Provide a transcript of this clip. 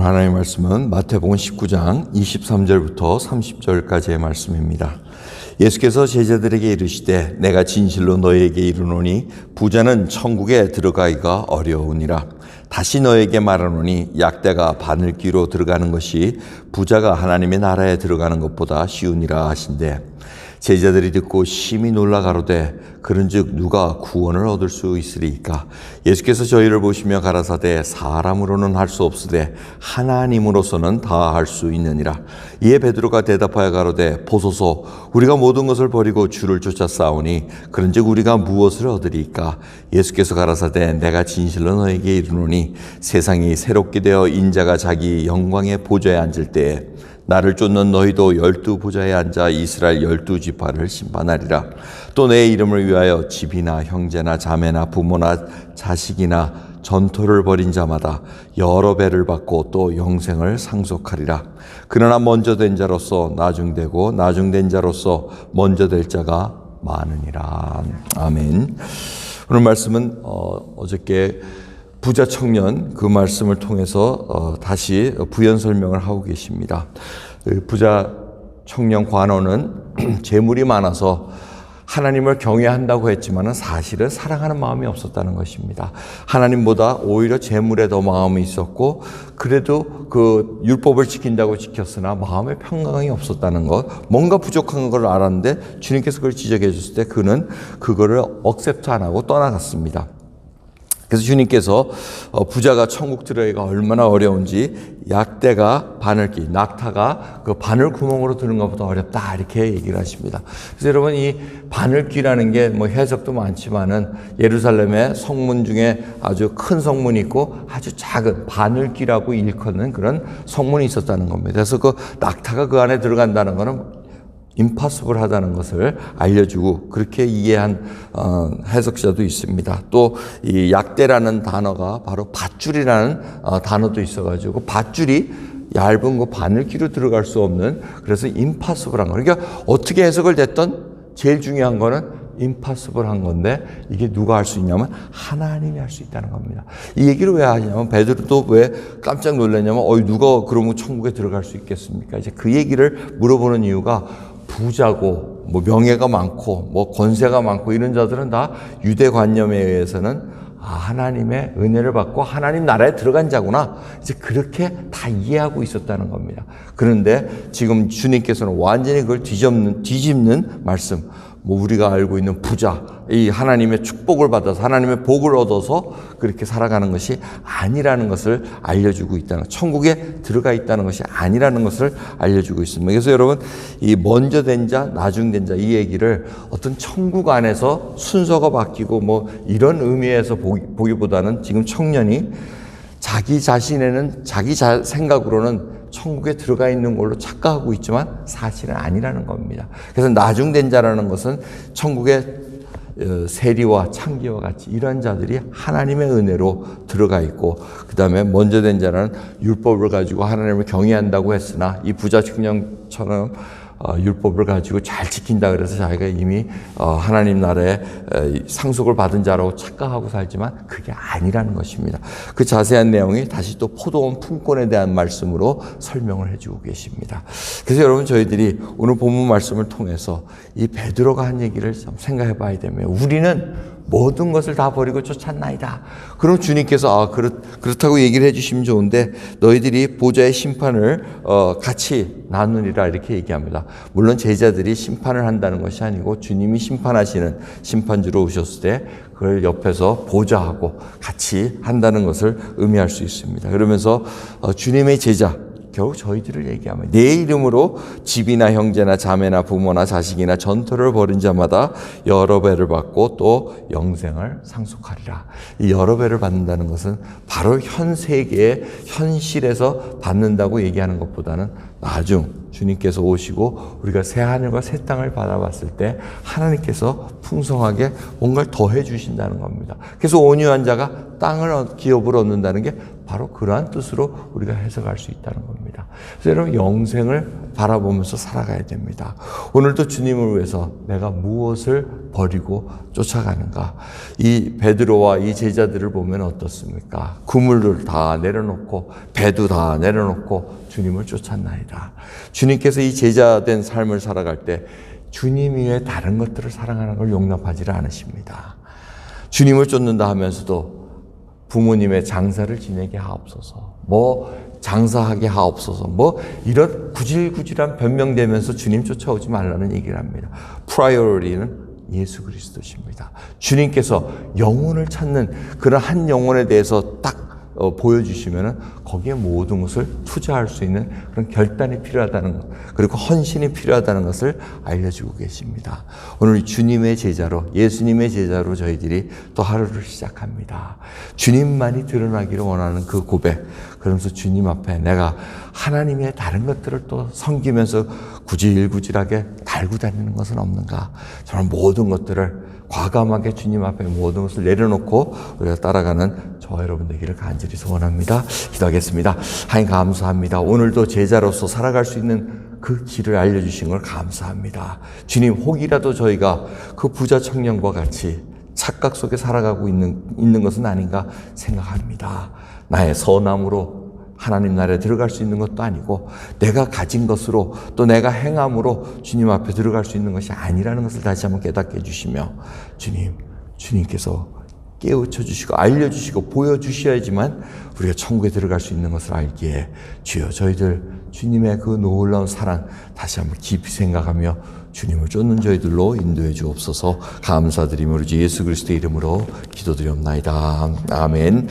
오늘 하나님의 말씀은 마태복음 19장 23절부터 30절까지의 말씀입니다. 예수께서 제자들에게 이르시되 내가 진실로 너희에게 이르노니 부자는 천국에 들어가기가 어려우니라. 다시 너에게 말하노니 약대가 바늘귀로 들어가는 것이 부자가 하나님의 나라에 들어가는 것보다 쉬우니라 하신대. 제자들이 듣고 심히 놀라 가로되 그런즉 누가 구원을 얻을 수 있으리이까. 예수께서 저희를 보시며 가라사대 사람으로는 할 수 없으되 하나님으로서는 다 할 수 있느니라. 이에 베드로가 대답하여 가로되 보소서 우리가 모든 것을 버리고 주를 쫓아 싸우니 그런즉 우리가 무엇을 얻으리이까. 예수께서 가라사대 내가 진실로 너에게 이르노니 세상이 새롭게 되어 인자가 자기 영광의 보좌에 앉을 때에 나를 쫓는 너희도 12 보좌에 앉아 이스라엘 12지파를 심판하리라. 또 내 이름을 위하여 집이나 형제나 자매나 부모나 자식이나 전토를 벌인 자마다 여러 배를 받고 또 영생을 상속하리라. 그러나 먼저 된 자로서 나중되고 나중된 자로서 먼저 될 자가 많으니라. 아멘. 오늘 말씀은 어저께 부자 청년 그 말씀을 통해서 다시 부연 설명을 하고 계십니다. 부자 청년 관원은 재물이 많아서 하나님을 경외한다고 했지만 사실은 사랑하는 마음이 없었다는 것입니다. 하나님보다 오히려 재물에 더 마음이 있었고 그래도 그 율법을 지킨다고 지켰으나 마음의 평강이 없었다는 것, 뭔가 부족한 걸 알았는데 주님께서 그걸 지적해 줬을 때 그는 그거를 억셉트 안 하고 떠나갔습니다. 그래서 주님께서 부자가 천국 들어가기가 얼마나 어려운지 약대가 바늘귀, 낙타가 그 바늘 구멍으로 드는 것보다 어렵다 이렇게 얘기를 하십니다. 그래서 여러분 이 바늘귀라는 게 뭐 해석도 많지만은 예루살렘의 성문 중에 아주 큰 성문이 있고 아주 작은 바늘귀라고 일컫는 그런 성문이 있었다는 겁니다. 그래서 그 낙타가 그 안에 들어간다는 거는 임파서블 하다는 것을 알려주고 그렇게 이해한 해석자도 있습니다. 또 이 약대라는 단어가 바로 밧줄이라는 단어도 있어가지고 밧줄이 얇은 거 바늘귀로 들어갈 수 없는 그래서 임파서블한 거. 그러니까 어떻게 해석을 됐던 제일 중요한 거는 임파서블한 건데 이게 누가 할 수 있냐면 하나님이 할 수 있다는 겁니다. 이 얘기를 왜 하냐면 베드로도 왜 깜짝 놀랐냐면 누가 그러면 천국에 들어갈 수 있겠습니까? 이제 그 얘기를 물어보는 이유가 부자고 뭐 명예가 많고 뭐 권세가 많고 이런 자들은 다 유대 관념에 의해서는 하나님의 은혜를 받고 하나님 나라에 들어간 자구나 이제 그렇게 다 이해하고 있었다는 겁니다. 그런데 지금 주님께서는 완전히 그걸 뒤집는 말씀. 뭐 우리가 알고 있는 부자, 이 하나님의 축복을 받아서 하나님의 복을 얻어서 그렇게 살아가는 것이 아니라는 것을 알려주고 있다는, 천국에 들어가 있다는 것이 아니라는 것을 알려주고 있습니다. 그래서 여러분 이 먼저 된 자, 나중된 자 이 얘기를 어떤 천국 안에서 순서가 바뀌고 뭐 이런 의미에서 보기보다는 지금 청년이 자기 자신에는 자기 생각으로는 천국에 들어가 있는 걸로 착각하고 있지만 사실은 아니라는 겁니다. 그래서 나중된 자라는 것은 천국의 세리와 창기와 같이 이런 자들이 하나님의 은혜로 들어가 있고 그 다음에 먼저 된 자는 율법을 가지고 하나님을 경외한다고 했으나 이 부자 청년처럼 율법을 가지고 잘 지킨다 그래서 자기가 이미 하나님 나라에 상속을 받은 자라고 착각하고 살지만 그게 아니라는 것입니다. 그 자세한 내용이 다시 또 포도원 품권에 대한 말씀으로 설명을 해주고 계십니다. 그래서 여러분 저희들이 오늘 본문 말씀을 통해서 이 베드로가 한 얘기를 좀 생각해 봐야 되면 우리는 모든 것을 다 버리고 쫓았나이다. 그럼 주님께서 그렇다고 얘기를 해주시면 좋은데 너희들이 보좌의 심판을 같이 나누리라 이렇게 얘기합니다. 물론 제자들이 심판을 한다는 것이 아니고 주님이 심판하시는 심판주로 오셨을 때 그걸 옆에서 보좌하고 같이 한다는 것을 의미할 수 있습니다. 그러면서 주님의 제자 결국 저희들을 얘기하면 내 이름으로 집이나 형제나 자매나 부모나 자식이나 전토를 벌인 자마다 여러 배를 받고 또 영생을 상속하리라. 이 여러 배를 받는다는 것은 바로 현 세계의 현실에서 받는다고 얘기하는 것보다는 나중 주님께서 오시고 우리가 새 하늘과 새 땅을 바라봤을 때 하나님께서 풍성하게 뭔가를 더해 주신다는 겁니다. 그래서 온유한 자가 땅을 기업을 얻는다는 게 바로 그러한 뜻으로 우리가 해석할 수 있다는 겁니다. 그래서 여러분 영생을 바라보면서 살아가야 됩니다. 오늘도 주님을 위해서 내가 무엇을 버리고 쫓아가는가. 이 베드로와 이 제자들을 보면 어떻습니까? 그물을 다 내려놓고 배도 다 내려놓고 주님을 쫓았나이다. 주님께서 이 제자된 삶을 살아갈 때 주님 이외에 다른 것들을 사랑하는 걸 용납하지를 않으십니다. 주님을 쫓는다 하면서도 부모님의 장사를 지내게 하옵소서, 장사하게 하옵소서, 이런 구질구질한 변명되면서 주님 쫓아오지 말라는 얘기를 합니다. 프라이어리티는 예수 그리스도십니다. 주님께서 영혼을 찾는 그런 한 영혼에 대해서 딱 보여주시면은 거기에 모든 것을 투자할 수 있는 그런 결단이 필요하다는 것, 그리고 헌신이 필요하다는 것을 알려주고 계십니다. 오늘 주님의 제자로, 예수님의 제자로 저희들이 또 하루를 시작합니다. 주님만이 드러나기를 원하는 그 고백, 그러면서 주님 앞에 내가 하나님의 다른 것들을 또 섬기면서 구질구질하게 달고 다니는 것은 없는가? 저는 모든 것들을 과감하게 주님 앞에 모든 것을 내려놓고 우리가 따라가는 저와 여러분 되기를 간절히 소원합니다. 기도하겠습니다. 하나님 감사합니다. 오늘도 제자로서 살아갈 수 있는 그 길을 알려주신 걸 감사합니다. 주님, 혹이라도 저희가 그 부자 청년과 같이 착각 속에 살아가고 있는 것은 아닌가 생각합니다. 나의 선함으로 하나님 나라에 들어갈 수 있는 것도 아니고 내가 가진 것으로 또 내가 행함으로 주님 앞에 들어갈 수 있는 것이 아니라는 것을 다시 한번 깨닫게 해주시며 주님께서 깨우쳐 주시고 알려주시고 보여주셔야지만 우리가 천국에 들어갈 수 있는 것을 알기에 주여 저희들 주님의 그 놀라운 사랑 다시 한번 깊이 생각하며 주님을 쫓는 저희들로 인도해 주옵소서. 감사드리며 우리 주 예수 그리스도의 이름으로 기도드리옵나이다. 아멘.